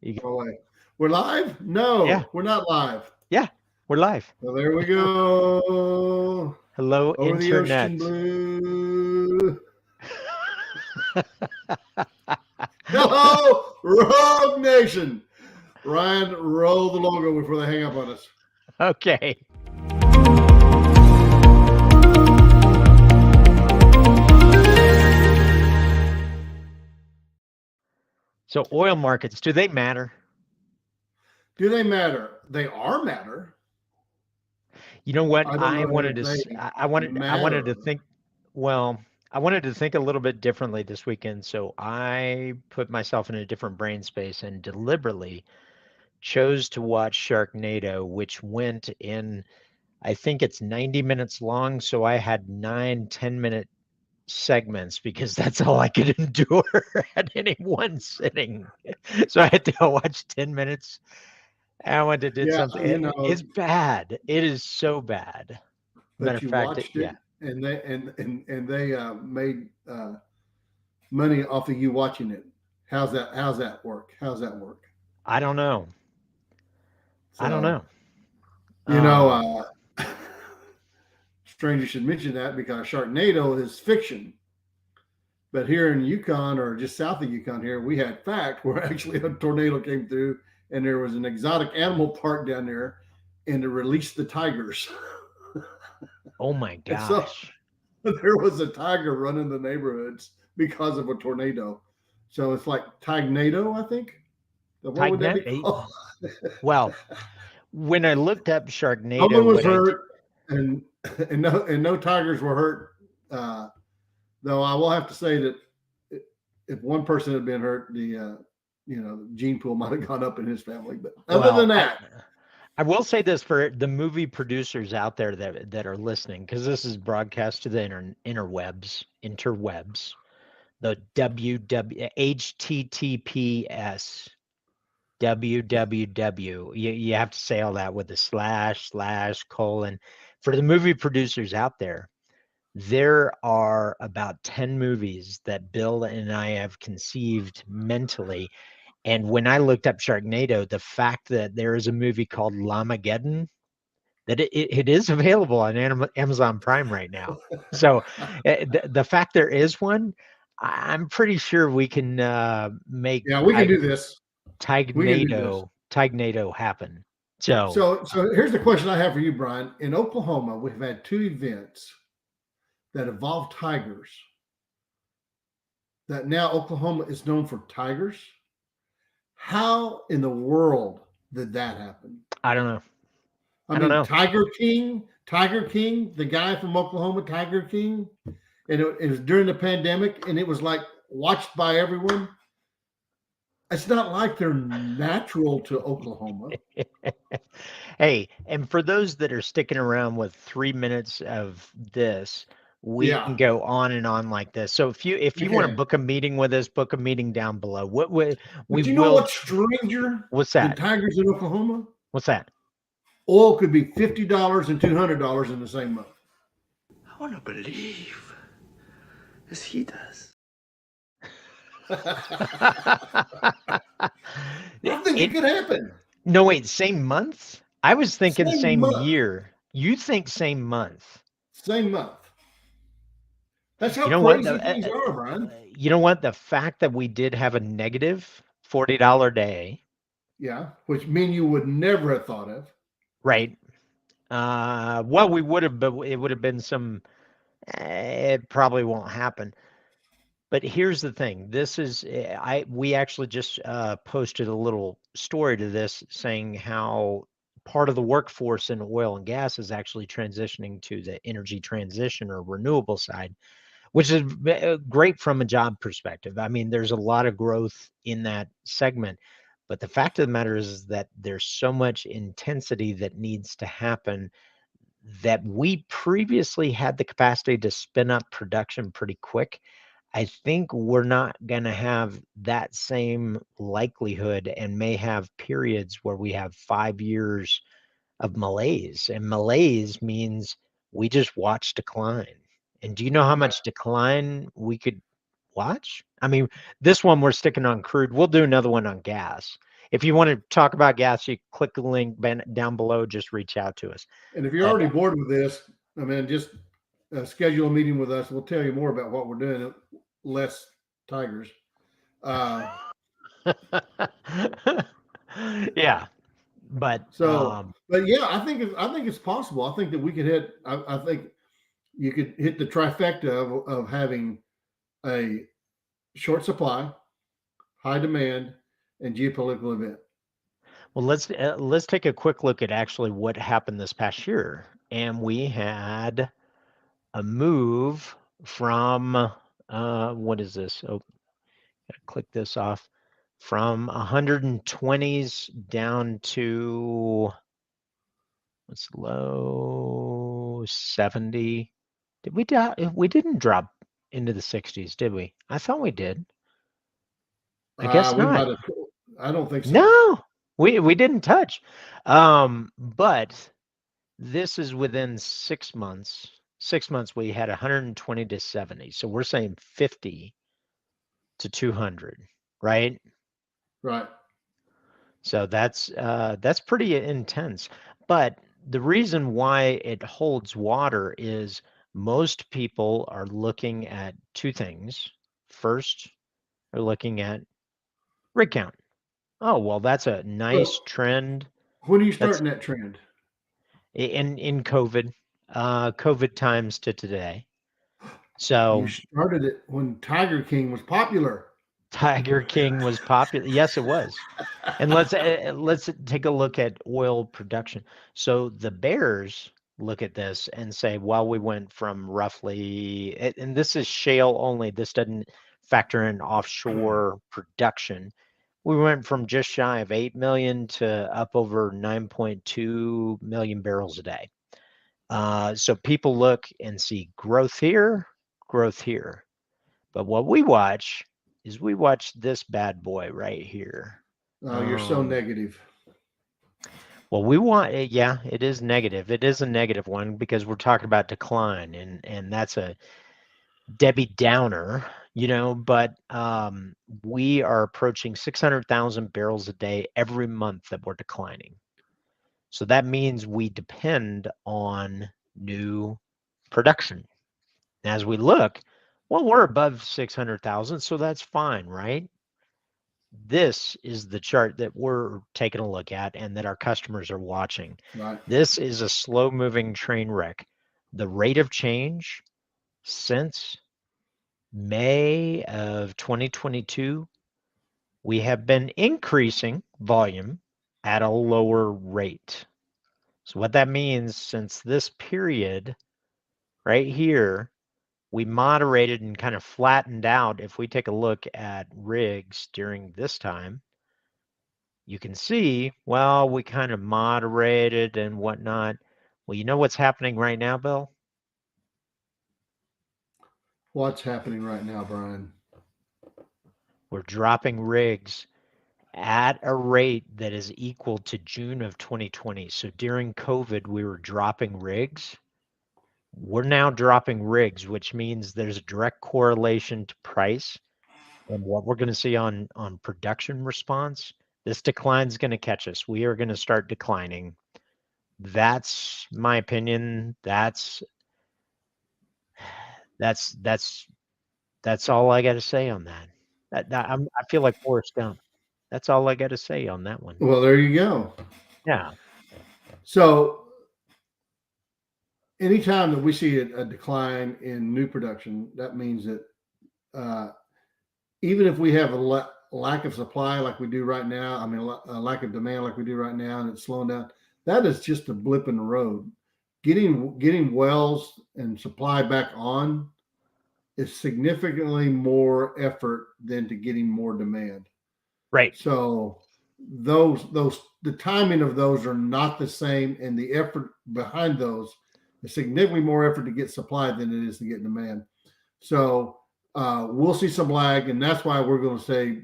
You Oh, wait. We're live? Yeah, No, we're not live. yeah, we're live. So there we go. Hello, Over the ocean internet. blue. Hello, Rogue Nation. Ryan, roll the logo before they hang up on us. Okay. So oil markets, do they matter? Do they matter? They are matter. You know what? I don't know if I wanted matter. to think, well, I wanted to think a little bit differently this weekend. So I put myself in a different brain space and deliberately chose to watch Sharknado, which went in, I think it's 90 minutes long. So I had 9 10-minute segments because that's all I could endure at any one sitting. So I had to go watch 10 minutes. I went and did Yeah, something. It's bad. It is so bad. Matter but of you fact, watched it yeah, and they made money off of you watching it. How's that work? How's that work? I don't know. I don't So know. you know, Um, strange you should mention that because Sharknado is fiction. But here in Yukon or just south of Yukon here, we had fact where actually a tornado came through and there was an exotic animal park down there and it released the tigers. oh my And so gosh. there was a tiger running the neighborhoods because of a tornado. So it's like Tignado, I think. What would that Tignet? be called? Well, when I looked up No one Sharknado, was hurt, and no tigers were hurt. Uh, Though I will have to say that if one person had been hurt, the gene pool might have gone up in his family. But other than well, that, I will say this for the movie producers out there that are listening, because this is broadcast to the interwebs, the HTTPS www. You have to say all that with a slash colon. For the movie producers out there are about 10 movies that Bill and I have conceived mentally. And when I looked up Sharknado, the fact that there is a movie called Lamageddon, that it is available on Amazon Prime right now. So the fact there is one, I'm pretty sure we can make yeah, we can do this. We can do this. Tignado happen. So So here's the question I have for you, Brian. In Oklahoma, we've had two events that involve tigers. That now Oklahoma is known for tigers. How in the world did that happen? I don't know. I I don't mean, know. Tiger King, the guy from Oklahoma, Tiger King, and it was during the pandemic, and it was like watched by everyone. It's not like they're natural to Oklahoma. Hey, and for those that are sticking around with 3 minutes of this, we Yeah, can go on and on like this. So if we you want to can. book a meeting with us, book a meeting down below. What we But you know will. what's stranger What's than that? tigers in Oklahoma? What's that? Oil could be $50 and $200 in the same month. I want to believe as he does. I think it It could happen. no wait, same month? I was thinking Same same month. year. You think same month? Same month. That's You how know what? crazy things are, Brian. You know what? The fact that we did have a negative $40 day, Yeah, which mean you would never have thought of. right? Well, we would have, but it would have been some. It probably won't happen. But here's the thing. This is we actually just posted a little story to this saying how part of the workforce in oil and gas is actually transitioning to the energy transition or renewable side, which is great from a job perspective. I mean, there's a lot of growth in that segment. But the fact of the matter is that there's so much intensity that needs to happen that we previously had the capacity to spin up production pretty quick. I think we're not going to have that same likelihood and may have periods where we have 5 years of malaise. And malaise means we just watch decline. And do you know how Right. much decline we could watch? I mean, this one we're sticking on crude. We'll do another one on gas. if you want to talk about gas, you click the link down below. Just reach out to us. And if you're But already bored with this, I mean, just schedule a meeting with us. We'll tell you more about what we're doing. Less tigers. Uh, yeah, but but yeah, I think it's possible. I think that we could hit. I think you could hit the trifecta of having a short supply, high demand, and geopolitical event. well, let's take a quick look at actually what happened this past year, and we had a move from what is this? Oh, gotta click this off from 120s down to what's low 70. Did we we didn't drop into the 60s, did we? I thought we did. I guess We not. might have. I don't think so. No, we didn't touch. But this is within 6 months. 6 months we had 120 to 70. So we're saying 50 to 200, right? Right. So that's pretty intense. But the reason why it holds water is most people are looking at two things. First, they're looking at rig count. Oh, well, that's a nice Well, trend. when are you That's starting that trend? in COVID times to today. You So started it when Tiger King was popular. Tiger King was popular. Yes, it was. And let's take a look at oil production. So the bears look at this and say, well, we went from roughly, and this is shale only. This doesn't factor in offshore production. We went from just shy of 8 million to up over 9.2 million barrels a day. So people look and see growth here, growth here. But what we watch is we watch this bad boy right here. Oh, you're so negative. Well, we want yeah, it is negative. It is a negative one because we're talking about decline and that's a Debbie Downer, but we are approaching 600,000 barrels a day every month that we're declining. So that means we depend on new production. As we look, well, we're above 600,000, so that's fine, right? This is the chart that we're taking a look at and that our customers are watching. Right. This is a slow moving train wreck. The rate of change since May of 2022, we have been increasing volume at a lower rate. So what that means, since this period right here, we moderated and kind of flattened out. If we take a look at rigs during this time, you can see, well, we kind of moderated and whatnot. Well, you know what's happening right now, Bill? What's happening right now, Brian? We're dropping rigs at a rate that is equal to June of 2020. So during COVID, we were dropping rigs. We're now dropping rigs, which means there's a direct correlation to price and what we're going to see on production response. This decline is going to catch us. We are going to start declining. That's my opinion. That's all I got to say on that. I feel like Forrest Gump. That's all I got to say on that one. Well, there you go. Yeah. So anytime that we see a decline in new production, that means that even if we have a lack of supply like we do right now, I mean, a lack of demand like we do right now, and it's slowing down, that is just a blip in the road. Getting wells and supply back on is significantly more effort than to getting more demand. Right. So those the timing of those are not the same, and the effort behind those is significantly more effort to get supply than it is to get demand. So we'll see some lag, and that's why we're going to say,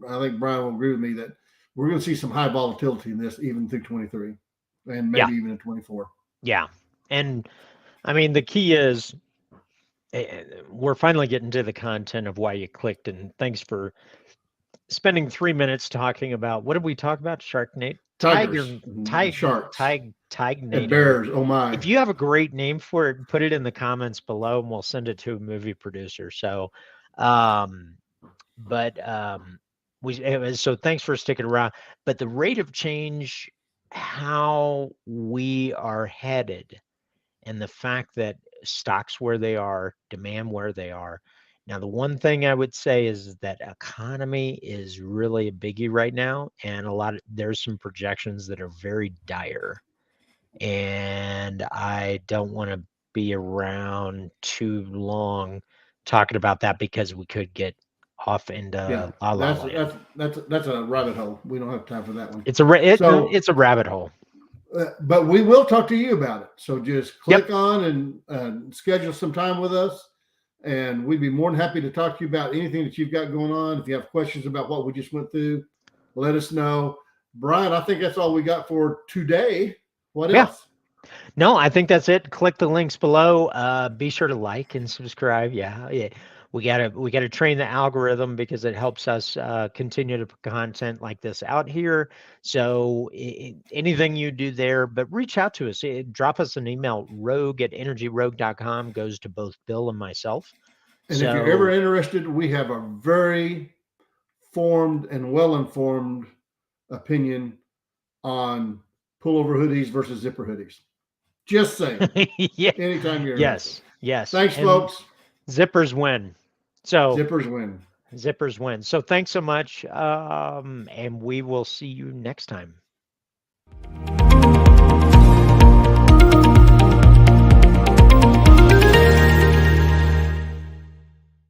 I think Brian will agree with me that we're going to see some high volatility in this even through 23 and maybe even in 24. Yeah. And I mean, the key is we're finally getting to the content of why you clicked, and thanks for spending 3 minutes talking about what did we talk about? Sharknado, Tigers, sharks, and Tignado. bears. Oh my! If you have a great name for it, put it in the comments below, and we'll send it to a movie producer. So, um, but so thanks for sticking around. But the rate of change, how we are headed, and the fact that stocks where they are, demand where they are. Now, the one thing I would say is that economy is really a biggie right now, and there's some projections that are very dire, and I don't want to be around too long talking about that because we could get off Yeah, into la la land. that's a rabbit hole. We don't have time for that one. It's a So, it's a rabbit hole. but we will talk to you about it. So just Yep. click on and schedule some time with us, and we'd be more than happy to talk to you about anything that you've got going on. If you have questions about what we just went through, let us know. Brian, I think that's all we got for today. What Yeah. else? No, I think that's it. Click the links below. Be sure to like and subscribe. Yeah, yeah. We gotta train the algorithm because it helps us continue to put content like this out here. So anything you do there, but reach out to us. Drop us an email. rogue@energyrogue.com goes to both Bill and myself. And if you're ever So interested, we have a very formed and well informed opinion on pullover hoodies versus zipper hoodies. Just saying. yeah, Anytime you're interested. yes. Thanks, And folks. zippers win. So Zippers win. zippers win. So thanks so much. And we will see you next time.